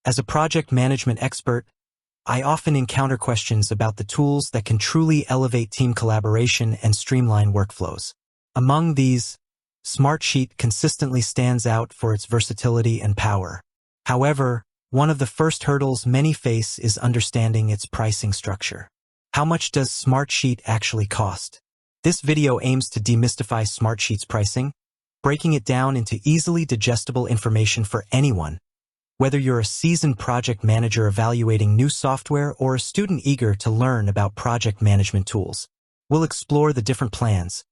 As a project management expert, I often encounter questions about the tools that can truly elevate team collaboration and streamline workflows. Among these, Smartsheet consistently stands out for its versatility and power. However, one of the first hurdles many face is understanding its pricing structure. How much does Smartsheet actually cost? This video aims to demystify Smartsheet's pricing, breaking it down into easily digestible information for anyone, whether you're a seasoned project manager evaluating new software or a student eager to learn about project management tools. We'll explore the different plans,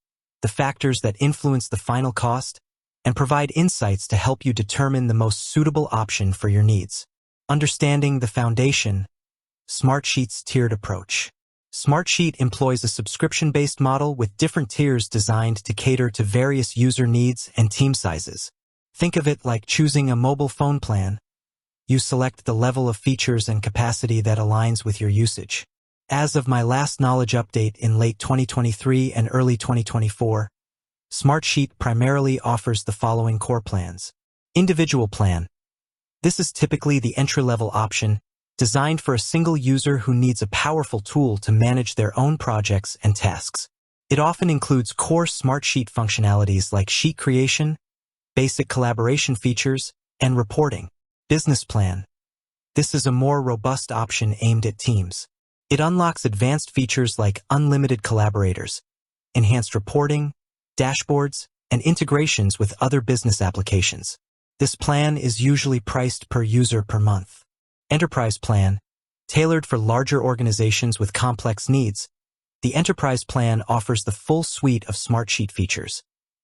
the factors that influence the final cost, and provide insights to help you determine the most suitable option for your needs. Understanding the foundation, Smartsheet's tiered approach. Smartsheet employs a subscription-based model with different tiers designed to cater to various user needs and team sizes. Think of it like choosing a mobile phone plan. You select the level of features and capacity that aligns with your usage. As of my last knowledge update in late 2023 and early 2024, Smartsheet primarily offers the following core plans. Individual plan. This is typically the entry-level option, designed for a single user who needs a powerful tool to manage their own projects and tasks. It often includes core Smartsheet functionalities like sheet creation, basic collaboration features, and reporting. Business plan. This is a more robust option aimed at teams. It unlocks advanced features like unlimited collaborators, enhanced reporting, dashboards, and integrations with other business applications. This plan is usually priced per user per month. Enterprise plan. Tailored for larger organizations with complex needs, the Enterprise plan offers the full suite of Smartsheet features,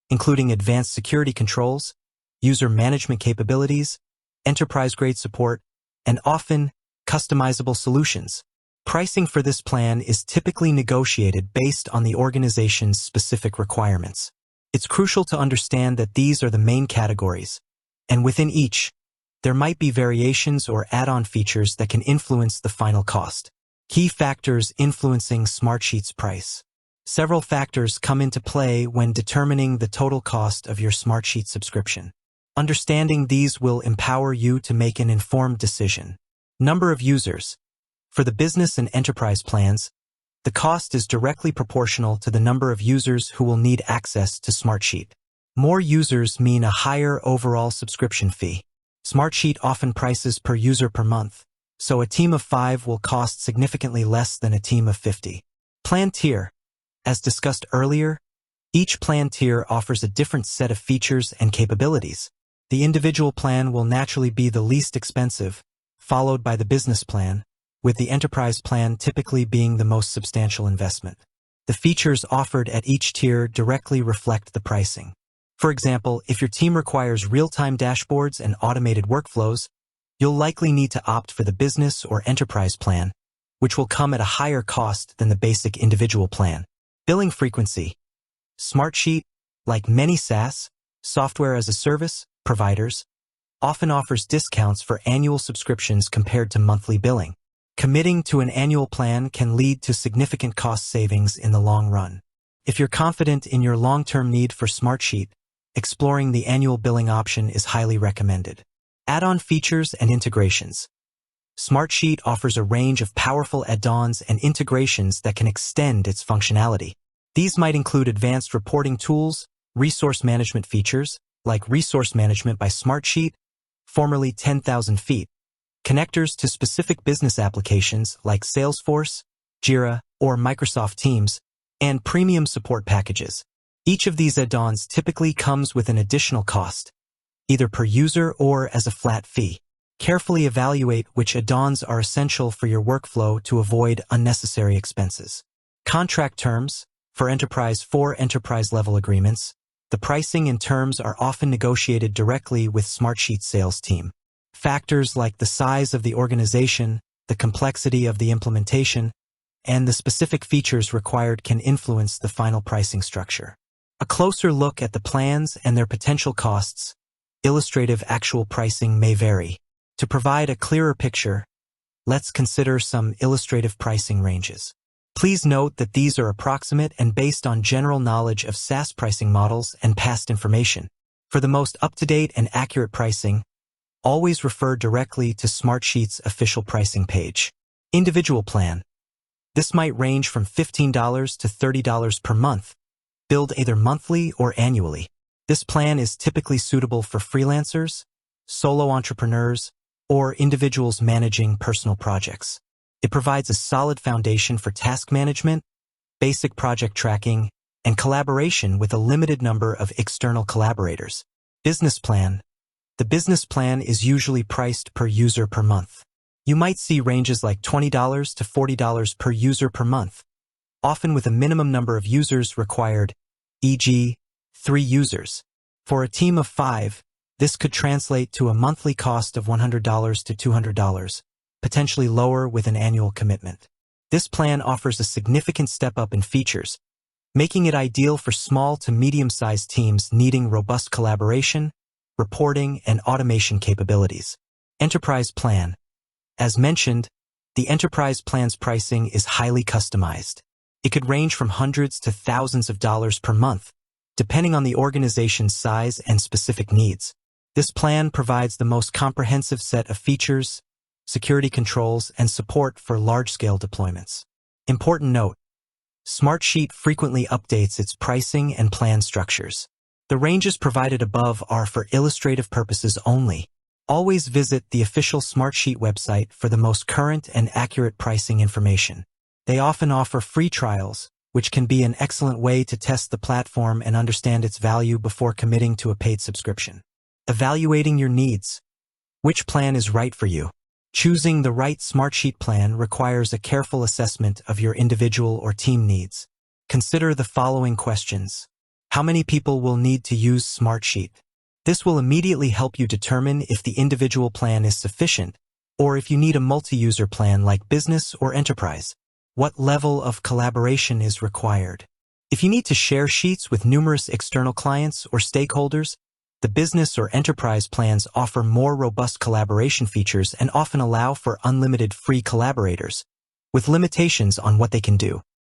including advanced security controls, user management capabilities, enterprise-grade support, and often customizable solutions. Pricing for this plan is typically negotiated based on the organization's specific requirements. It's crucial to understand that these are the main categories, and within each, there might be variations or add-on features that can influence the final cost. Key factors influencing Smartsheet's price. Several factors come into play when determining the total cost of your Smartsheet subscription. Understanding these will empower you to make an informed decision. Number of users. For the business and enterprise plans, the cost is directly proportional to the number of users who will need access to Smartsheet. More users mean a higher overall subscription fee. Smartsheet often prices per user per month, so a team of 5 will cost significantly less than a team of 50. Plan tier. As discussed earlier, each plan tier offers a different set of features and capabilities. The individual plan will naturally be the least expensive, followed by the business plan, with the enterprise plan typically being the most substantial investment. The features offered at each tier directly reflect the pricing. For example, if your team requires real-time dashboards and automated workflows, you'll likely need to opt for the business or enterprise plan, which will come at a higher cost than the basic individual plan. Billing frequency. Smartsheet, like many SaaS, software as a service, providers, often offers discounts for annual subscriptions compared to monthly billing. Committing to an annual plan can lead to significant cost savings in the long run. If you're confident in your long-term need for Smartsheet, exploring the annual billing option is highly recommended. Add-on features and integrations. Smartsheet offers a range of powerful add-ons and integrations that can extend its functionality. These might include advanced reporting tools, resource management features, like Resource Management by Smartsheet, formerly 10,000 feet, connectors to specific business applications like Salesforce, Jira, or Microsoft Teams, and premium support packages. Each of these add-ons typically comes with an additional cost, either per user or as a flat fee. Carefully evaluate which add-ons are essential for your workflow to avoid unnecessary expenses. Contract terms. For enterprise-level agreements, the pricing and terms are often negotiated directly with Smartsheet's sales team. Factors like the size of the organization, the complexity of the implementation, and the specific features required can influence the final pricing structure. A closer look at the plans and their potential costs. Illustrative actual pricing may vary. To provide a clearer picture, let's consider some illustrative pricing ranges. Please note that these are approximate and based on general knowledge of SaaS pricing models and past information. For the most up-to-date and accurate pricing, always refer directly to Smartsheets' official pricing page. Individual plan. This might range from $15 to $30 per month, billed either monthly or annually. This plan is typically suitable for freelancers, solo entrepreneurs, or individuals managing personal projects. It provides a solid foundation for task management, basic project tracking, and collaboration with a limited number of external collaborators. Business plan. The business plan is usually priced per user per month. You might see ranges like $20 to $40 per user per month, often with a minimum number of users required, e.g., 3 users. For a team of 5, this could translate to a monthly cost of $100 to $200, potentially lower with an annual commitment. This plan offers a significant step up in features, making it ideal for small to medium-sized teams needing robust collaboration, reporting, and automation capabilities. Enterprise plan. As mentioned, the enterprise plan's pricing is highly customized. It could range from hundreds to thousands of dollars per month, depending on the organization's size and specific needs. This plan provides the most comprehensive set of features, security controls, and support for large-scale deployments. Important note: Smartsheet frequently updates its pricing and plan structures. The ranges provided above are for illustrative purposes only. Always visit the official Smartsheet website for the most current and accurate pricing information. They often offer free trials, which can be an excellent way to test the platform and understand its value before committing to a paid subscription. Evaluating your needs. Which plan is right for you? Choosing the right Smartsheet plan requires a careful assessment of your individual or team needs. Consider the following questions. How many people will need to use Smartsheet? This will immediately help you determine if the individual plan is sufficient, or if you need a multi-user plan like business or enterprise. What level of collaboration is required? If you need to share sheets with numerous external clients or stakeholders, the business or enterprise plans offer more robust collaboration features and often allow for unlimited free collaborators, with limitations on what they can do.